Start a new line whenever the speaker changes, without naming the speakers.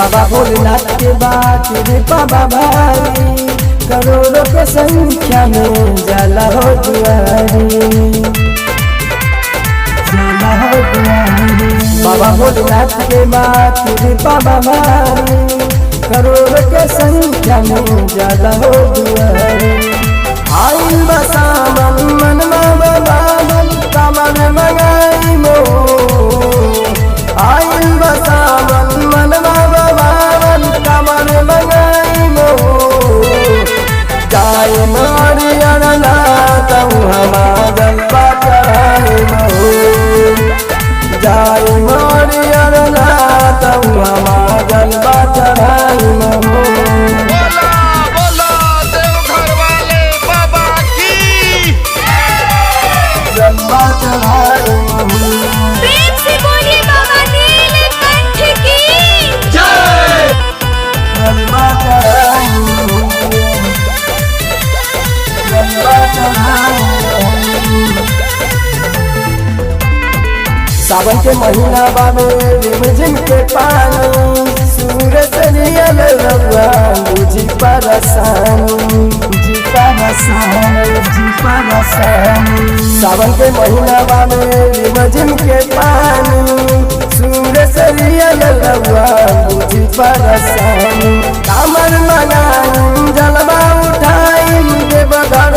बाबा भोलेनाथ के बात बाबा भारी, करोड़ों के संख्या में जाला हो दुआरी, जाला हो दुआरी। बाबा भोलेनाथ के बात बाबा भारी, करोड़ों के संख्या में जाला हो दुआरी। आइल बसावन मन बाबन कमर मंगाई मो, आइल बसावन मन बाबन कमर मंगाई मो। जाय नारियल नातऊ हमार चढ़ाई मो, जाय नारियल नातऊ हमार चढ़ाई मो।
प्रेम से बोलिए बाबा नीलकंठ की जय। सावन के महीना बाबे रिमझिम के पानी, सूरज नियल रउआ बुझी परसानी, जी परसानी, जी परसानी। सावन के महीना बाबे रिमझिम के पानी, सूरज नियल रउआ बुझी परसानी। कामर मनाई जलवा उठाई देवघर